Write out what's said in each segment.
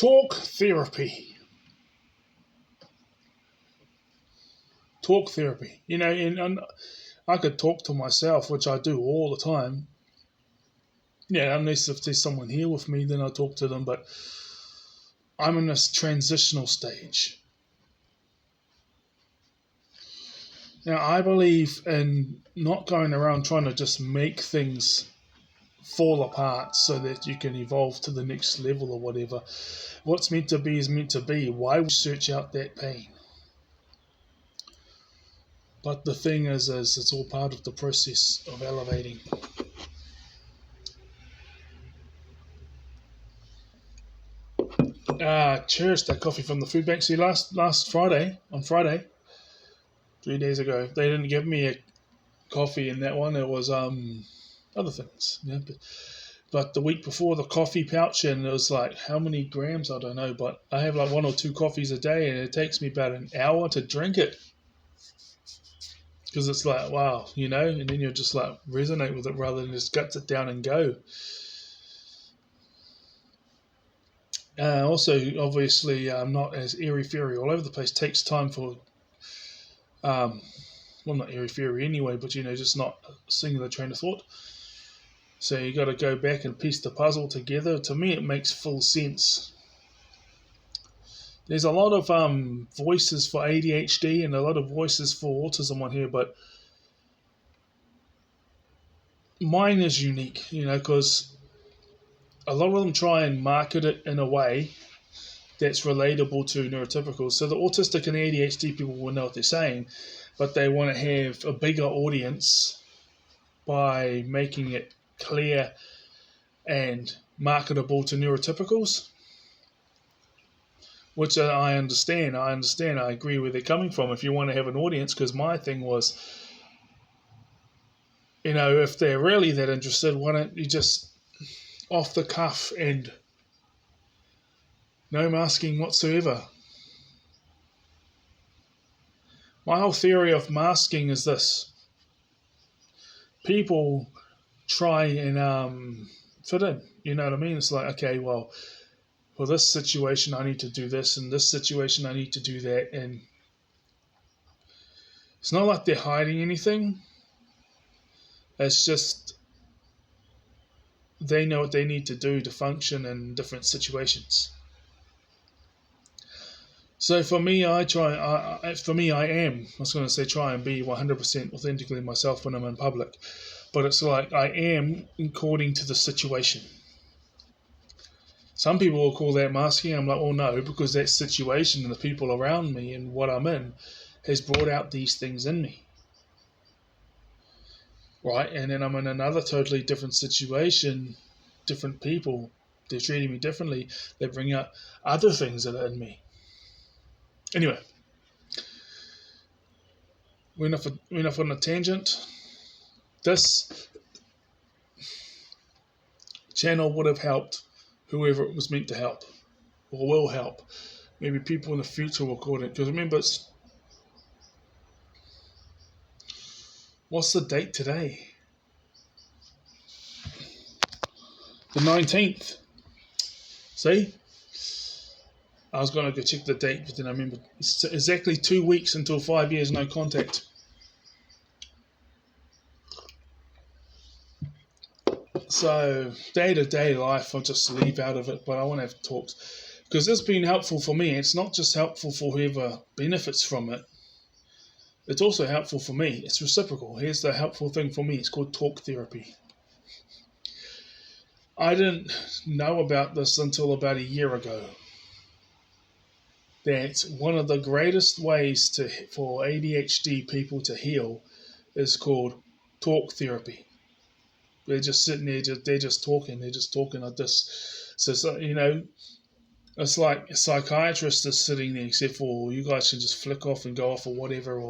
Talk therapy. Talk therapy. And I could talk to myself, which I do all the time. Yeah, unless if there's someone here with me, then I talk to them. But I'm in this transitional stage. Now, I believe in not going around trying to just make things fall apart so that you can evolve to the next level or whatever. What's meant to be is meant to be. Why would you search out that pain? But the thing is it's all part of the process of elevating. Cheers, that coffee from the food bank. See, last Friday, on Friday, 3 days ago, they didn't give me a coffee in that one. It was other things. Yeah, but the week before, the coffee pouch, and it was like, how many grams? I don't know, but I have like 1 or 2 coffees a day, and it takes me about an hour to drink it. Because it's like, wow, and then you just like resonate with it rather than just gut it down and go. Also, obviously, not as airy-fairy all over the place. Takes time for, well, not airy-fairy anyway, but, just not a singular train of thought. So you got to go back and piece the puzzle together. To me, it makes full sense. There's a lot of voices for ADHD and a lot of voices for autism on here, but mine is unique, because a lot of them try and market it in a way that's relatable to neurotypicals. So the autistic and ADHD people will know what they're saying, but they want to have a bigger audience by making it clear and marketable to neurotypicals, which I understand. I agree where they're coming from if you want to have an audience, because my thing was, if they're really that interested, why don't you just off the cuff and no masking whatsoever. My whole theory of masking is this. People try and fit in, you know what I mean? It's like, okay, well, for this situation I need to do this, and this situation I need to do that, and it's not like they're hiding anything. It's just they know what they need to do to function in different situations. So for me, I was going to say try and be 100% authentically myself when I'm in public. But it's like I am according to the situation. Some people will call that masking. I'm like, oh no, because that situation and the people around me and what I'm in has brought out these things in me. Right? And then I'm in another totally different situation, different people, they're treating me differently. They bring out other things that are in me. Anyway, we're enough on a tangent. This channel would have helped whoever it was meant to help, or will help. Maybe people in the future will call it. Because remember, what's the date today? The 19th. See? I was going to go check the date, but then I remember it's exactly 2 weeks until 5 years no contact. So day-to-day life, I'll just leave out of it, but I want to have talks. Because this has been helpful for me. It's not just helpful for whoever benefits from it. It's also helpful for me. It's reciprocal. Here's the helpful thing for me. It's called talk therapy. I didn't know about this until about a year ago. That one of the greatest ways for ADHD people to heal is called talk therapy. They're just sitting there, they're just talking like this. So, it's like a psychiatrist is sitting there, except for you guys can just flick off and go off or whatever,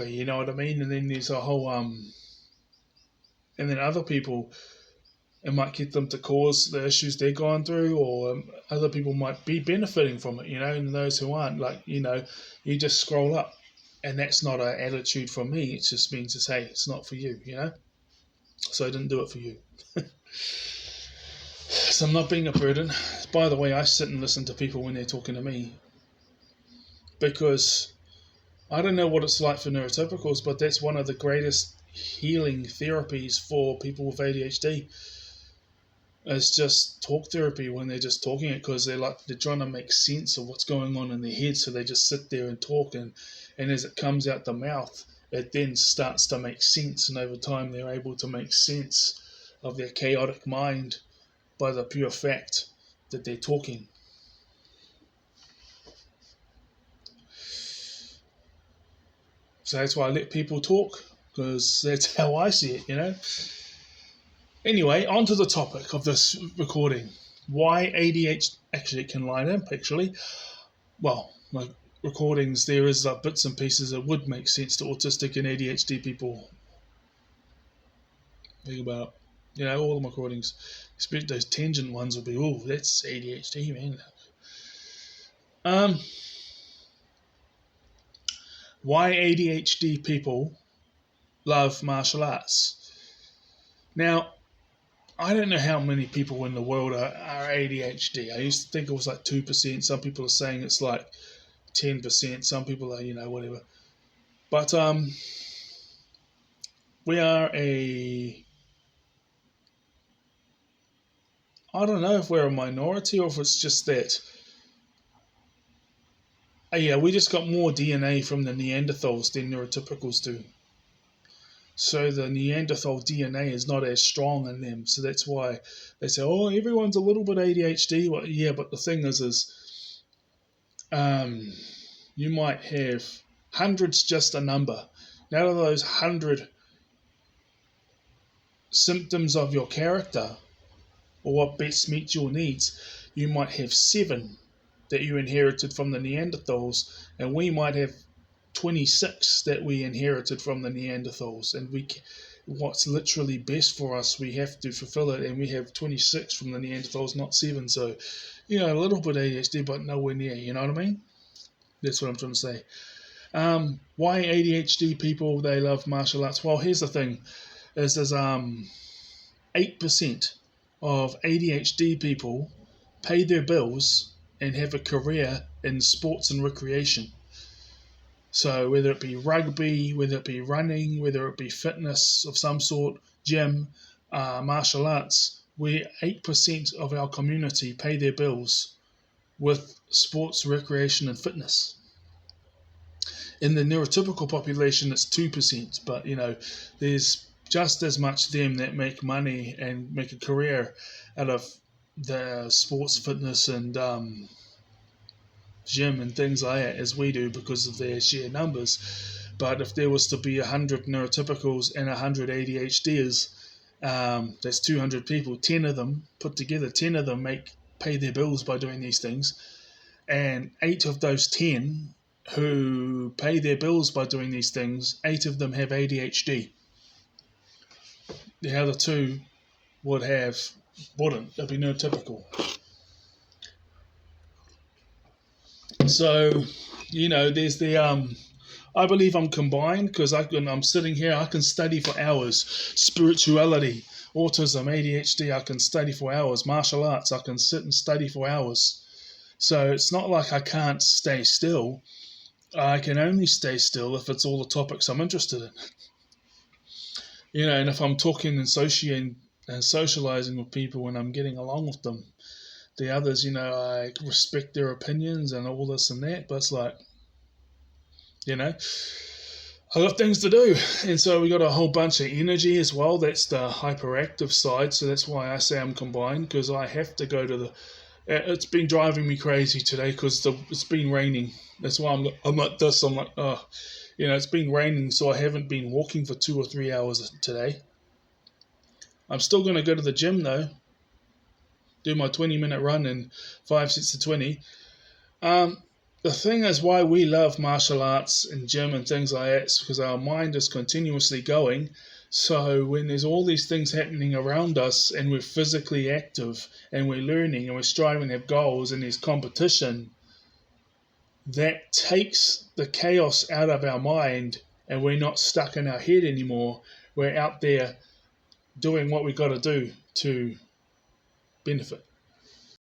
you know what I mean? And then there's a whole, and then other people, it might get them to cause the issues they're going through, or other people might be benefiting from it, and those who aren't, you just scroll up. And that's not an attitude from me. It just means to say it's not for you, So I didn't do it for you. So I'm not being a burden. By the way, I sit and listen to people when they're talking to me because I don't know what it's like for neurotypicals, but that's one of the greatest healing therapies for people with ADHD. It's just talk therapy when they're just talking it because they're trying to make sense of what's going on in their head, so they just sit there and talk, and as it comes out the mouth, it then starts to make sense, and over time they're able to make sense of their chaotic mind by the pure fact that they're talking. So that's why I let people talk, because that's how I see it. Anyway, on to the topic of this recording. Why ADHD, actually it can line up actually. Well, my recordings, there is bits and pieces that would make sense to autistic and ADHD people. Think about, all the recordings, especially those tangent ones will be, oh, that's ADHD, man. Why ADHD people love martial arts. Now, I don't know how many people in the world are ADHD. I used to think it was like 2%. Some people are saying it's like 10%. Some people are, whatever. But we are I don't know if we're a minority or if it's just that. We just got more DNA from the Neanderthals than neurotypicals do. So the Neanderthal DNA is not as strong in them. So that's why they say, oh, everyone's a little bit ADHD. Well, yeah, but the thing is you might have hundreds, just a number. Out of those 100 symptoms of your character, or what best meets your needs, you might have 7 that you inherited from the Neanderthals, and we might have 26 that we inherited from the Neanderthals, and what's literally best for us, we have to fulfill it, and we have 26 from the Neanderthals, not 7. So, a little bit ADHD, but nowhere near. You know what I mean? That's what I'm trying to say. Why ADHD people, they love martial arts? Well, here's the thing: is there's 8% of ADHD people pay their bills and have a career in sports and recreation. So whether it be rugby, whether it be running, whether it be fitness of some sort, gym, martial arts, 8% of our community pay their bills with sports, recreation, and fitness. In the neurotypical population, it's 2%, but there's just as much them that make money and make a career out of the sports, fitness, and gym and things like that as we do because of their sheer numbers. But if there was to be 100 neurotypicals and 100 ADHDers, that's 200 people. 10 of them put together, 10 of them pay their bills by doing these things, and 8 of those 10 who pay their bills by doing these things, 8 of them have ADHD. The other 2 wouldn't. They'd be neurotypical. So, there's the I believe I'm combined because I'm sitting here. I can study for hours. Spirituality, autism, ADHD. I can study for hours. Martial arts. I can sit and study for hours. So it's not like I can't stay still. I can only stay still if it's all the topics I'm interested in. And if I'm talking and socializing with people and I'm getting along with them. The others, I respect their opinions and all this and that, but it's like, I got things to do. And so we got a whole bunch of energy as well. That's the hyperactive side. So that's why I say I'm combined, because I have to go to it's been driving me crazy today because it's been raining. That's why I'm like this. I'm like, it's been raining, so I haven't been walking for 2 or 3 hours today. I'm still going to go to the gym though. Do my 20-minute run in 5 sets of 20. The thing is why we love martial arts and gym and things like that is because our mind is continuously going. So when there's all these things happening around us and we're physically active and we're learning and we're striving to have goals and there's competition, that takes the chaos out of our mind and we're not stuck in our head anymore. We're out there doing what we got to do to benefit.